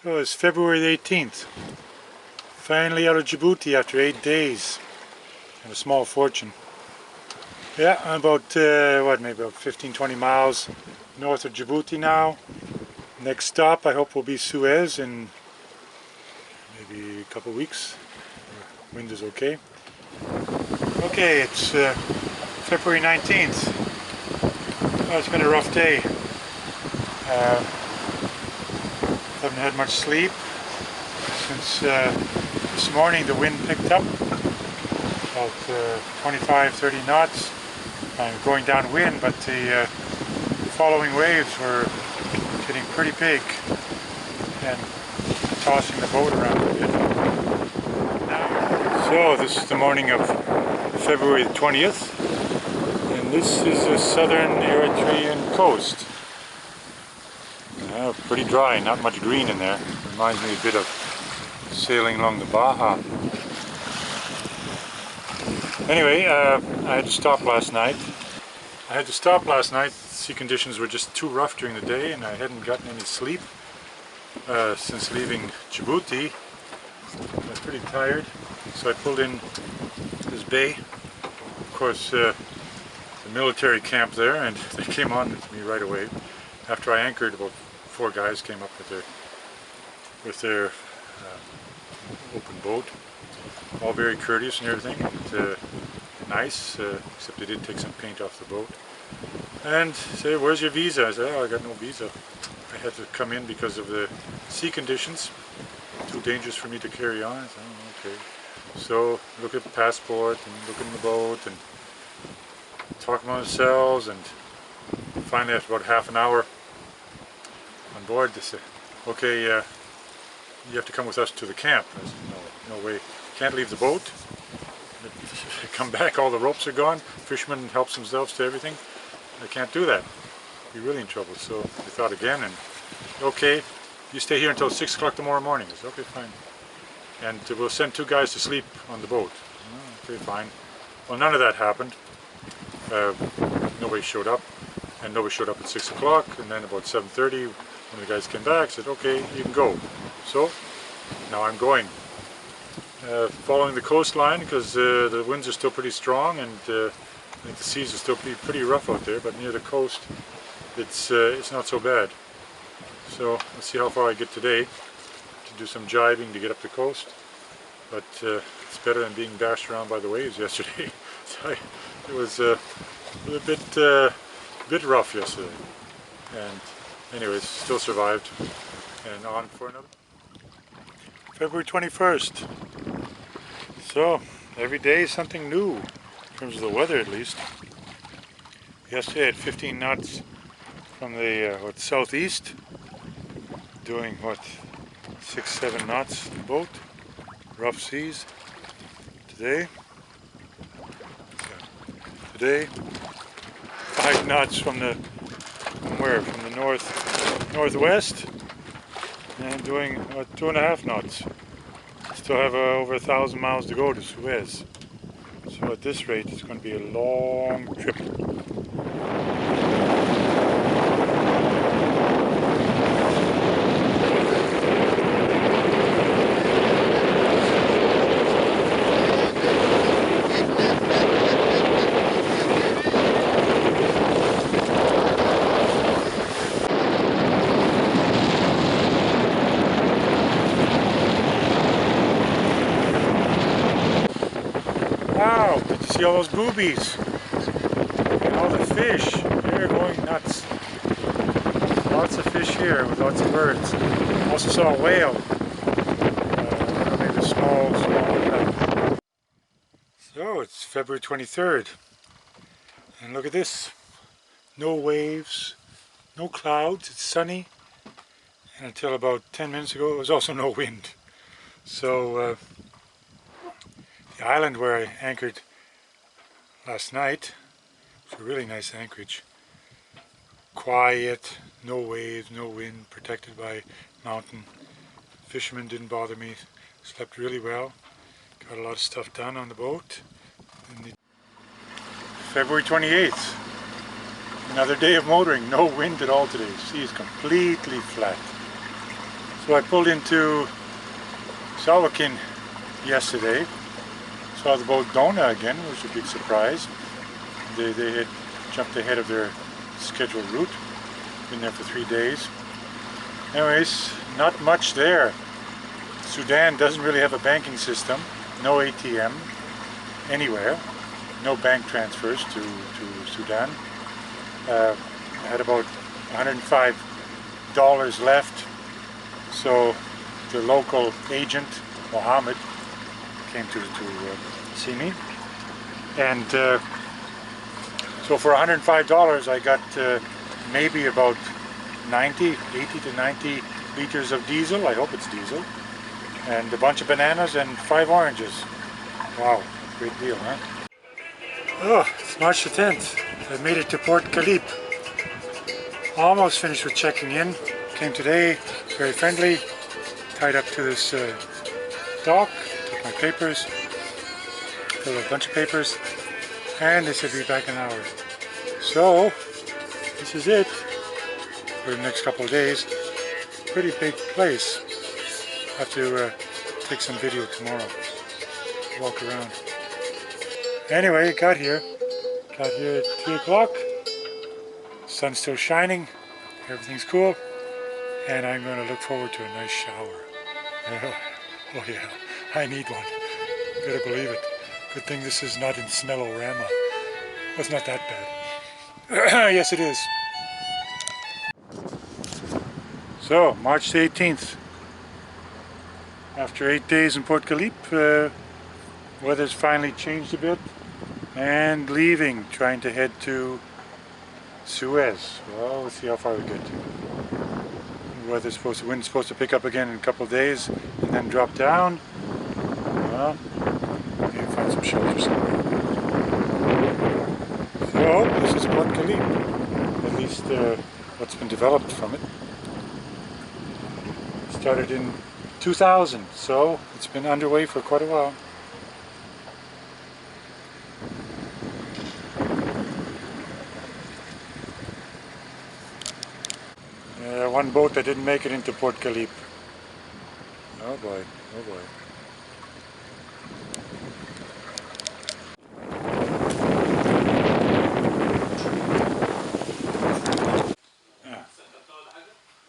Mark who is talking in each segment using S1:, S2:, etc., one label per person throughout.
S1: So it's February the 18th. Finally out of Djibouti after 8 days and a small fortune. Yeah, I'm about, maybe about 15-20 miles north of Djibouti now. Next stop I hope will be Suez in maybe a couple of weeks. Wind is okay. Okay, it's February 19th. Oh, it's been a rough day. Haven't had much sleep since this morning. The wind picked up about 25-30 knots. I'm going downwind, but the following waves were getting pretty big and tossing the boat around a bit. So this is the morning of February the 20th, and this is the southern Eritrean coast. Pretty dry, not much green in there. Reminds me a bit of sailing along the Baja. Anyway, I had to stop last night. Sea conditions were just too rough during the day, and I hadn't gotten any sleep since leaving Djibouti. I was pretty tired, so I pulled in this bay. Of course, the military camp there, and they came on to me right away. After I anchored, about 4 guys came up with their open boat, all very courteous and everything, and nice, except they did take some paint off the boat. And say, "Where's your visa?" I said, "Oh, I got no visa. I had to come in because of the sea conditions. Too dangerous for me to carry on." I said, "Oh, okay." So look at the passport and look in the boat and talk among ourselves, and finally after about half an hour on board they said, "Okay, you have to come with us to the camp." I said, no way, can't leave the boat. Come back, all the ropes are gone. Fisherman helps themselves to everything. I can't do that. Be really in trouble. So we thought again, and okay, you stay here until 6 o'clock tomorrow morning. I said, "Okay, fine. And we'll send 2 guys to sleep on the boat." "Oh, okay, fine." Well, none of that happened. Nobody showed up, and nobody showed up at 6 o'clock, and then about 7:30 when the guys came back, said, "Okay, you can go." So now I'm going. Following the coastline, because the winds are still pretty strong, and I think the seas are still pretty rough out there, but near the coast it's not so bad. So let's see how far I get today, to do some jibing to get up the coast, but it's better than being bashed around by the waves yesterday. It was a bit rough yesterday, and anyways, still survived, and on for another. February 21st. So every day is something new, in terms of the weather at least. Yesterday I had 15 knots from the southeast, doing 6-7 knots in the boat, rough seas. Today 5 knots from the northwest, and doing 2.5 knots. Still have over 1,000 miles to go to Suez. So at this rate, it's going to be a long trip. Wow, did you see all those boobies? And all the fish, they're going nuts. Lots of fish here with lots of birds. Also saw a whale. Maybe small. So it's February 23rd. And look at this. No waves, no clouds, it's sunny. And until about 10 minutes ago, there was also no wind. So the island where I anchored last night was a really nice anchorage. Quiet, no waves, no wind, protected by mountain. Fishermen didn't bother me, slept really well. Got a lot of stuff done on the boat. February 28th, another day of motoring, no wind at all today. Sea is completely flat. So I pulled into Salwakin yesterday. Saw the boat Dona again, which was a big surprise. They had jumped ahead of their scheduled route. Been there for 3 days. Anyways, not much there. Sudan doesn't really have a banking system. No ATM anywhere. No bank transfers to Sudan. I had about $105 left. So the local agent, Mohammed, came to see me. And so for $105 I got maybe about 80 to 90 liters of diesel. I hope it's diesel. And a bunch of bananas and 5 oranges. Wow, great deal, huh? Oh, it's March the 10th. I made it to Port Kalip. Almost finished with checking in. Came today, very friendly. Tied up to this dock, took my papers, filled a bunch of papers, and they said be back in an hour. So, this is it for the next couple of days. Pretty big place. Have to take some video tomorrow. Walk around. Anyway, got here at 3 o'clock. Sun's still shining. Everything's cool. And I'm going to look forward to a nice shower. Oh yeah, I need one. Better believe it. Good thing this is not in Smellorama. Well, it's not that bad. Yes, it is. So, March the 18th. After 8 days in Port Kalip, weather's finally changed a bit. And leaving, trying to head to Suez. Well, let's see how far we get. Wind's supposed to pick up again in a couple of days and then drop down. Well, maybe find some shelter somewhere. So, this is Port Kalip. At least what's been developed from it. Started in 2000, so it's been underway for quite a while. One boat that didn't make it into Port Kalip. Oh boy, oh boy.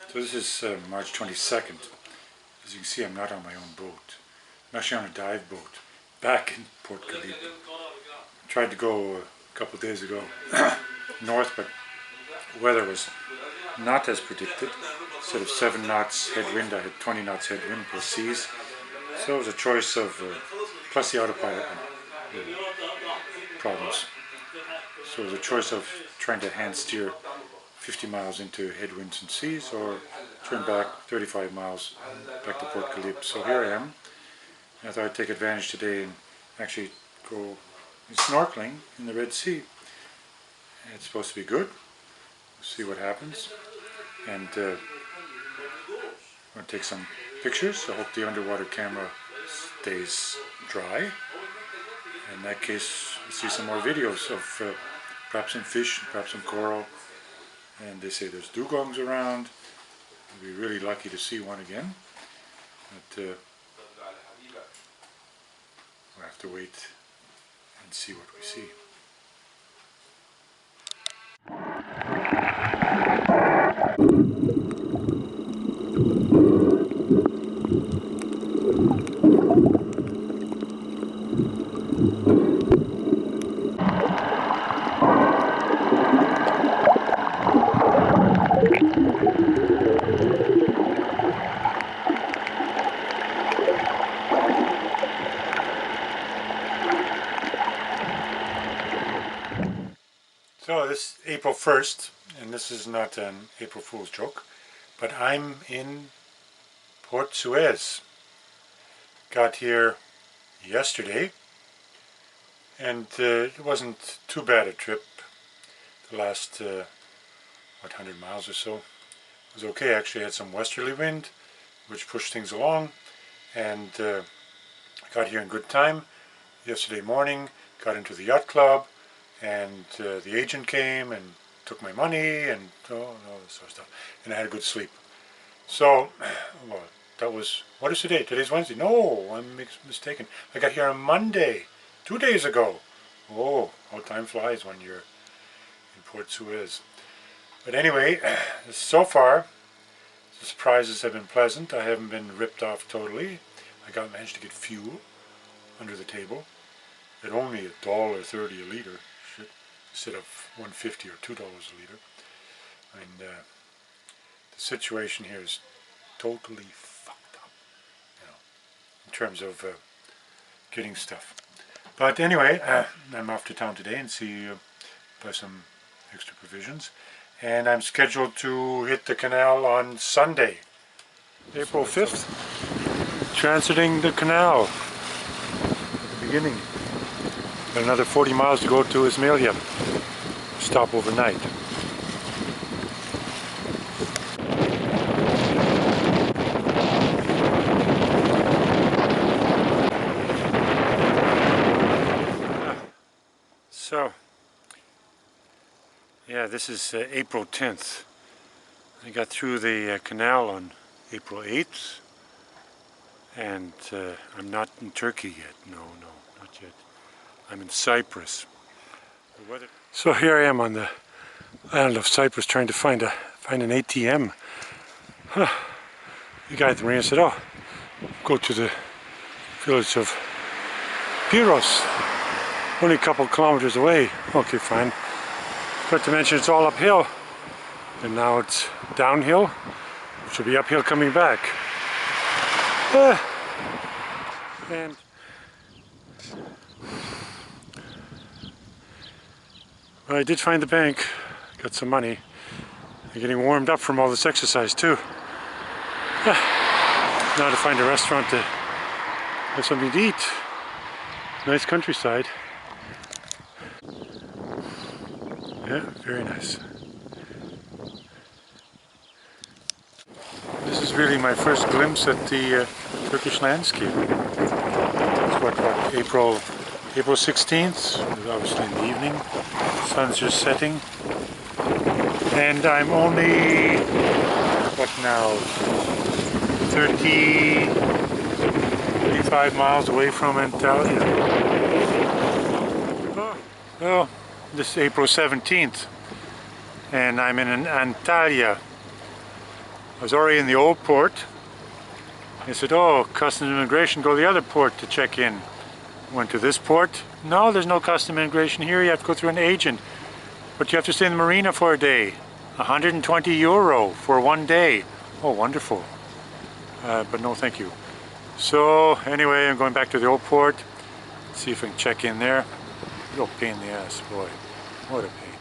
S1: So this is March 22nd. As you can see, I'm not on my own boat. I'm actually on a dive boat back in Port Kalip. Tried to go a couple of days ago north, but weather was not as predicted. Instead of 7 knots headwind, I had 20 knots headwind plus seas. So it was a choice of, plus the autopilot problems. So it was a choice of trying to hand steer 50 miles into headwinds and seas, or turn back 35 miles back to Port Kalip. So here I am. I thought I'd take advantage today and actually go snorkeling in the Red Sea. It's supposed to be good. We'll see what happens. And I'm going to take some pictures. I hope the underwater camera stays dry. In that case, we'll see some more videos of perhaps some fish, perhaps some coral. And they say there's dugongs around. We'll be really lucky to see one again. But we'll have to wait and see what we see. So this is April 1st, and this is not an April Fool's joke, but I'm in Port Suez. Got here yesterday, and it wasn't too bad a trip. The last, 100 miles or so. It was okay. Actually, I had some westerly wind, which pushed things along, and I got here in good time. Yesterday morning, got into the yacht club, and the agent came and took my money and all this sort of stuff. And I had a good sleep. So, well, that was, what is today? Today's Wednesday. No, I'm mistaken. I got here on Monday, 2 days ago. Oh, how time flies when you're in Port Suez. But anyway, so far, the surprises have been pleasant. I haven't been ripped off totally. Managed to get fuel under the table at only $1.30 a liter, shit, instead of $1.50 or $2 a liter. And the situation here is totally fucked up, you know, in terms of getting stuff. But anyway, I'm off to town today and buy some extra provisions. And I'm scheduled to hit the canal on Sunday, April 5th, transiting the canal at the beginning. Got another 40 miles to go to Ismailia, stop overnight. So, yeah, this is April 10th. I got through the canal on April 8th, and I'm not in Turkey yet. No, not yet. I'm in Cyprus. So here I am on the island of Cyprus trying to find an ATM. The guy at the marina said, oh, go to the village of Piros, only a couple kilometers away. Okay, fine. But to mention it's all uphill, and now it's downhill, which will be uphill coming back. And well, I did find the bank, got some money. I'm getting warmed up from all this exercise too. Now to find a restaurant to have something to eat. Nice countryside. Yeah, very nice. This is really my first glimpse at the Turkish landscape. It's what, April 16th, obviously in the evening. The sun's just setting. And I'm only, what now, 35 miles away from Antalya. Well, this is April 17th, and I'm in Antalya. I was already in the old port. They said, oh, customs and immigration, go to the other port to check in. Went to this port. No, there's no customs and immigration here. You have to go through an agent. But you have to stay in the marina for a day. 120 euro for 1 day. Oh, wonderful. But no, thank you. So anyway, I'm going back to the old port. See if I can check in there. Real pain in the ass, boy. What a pain.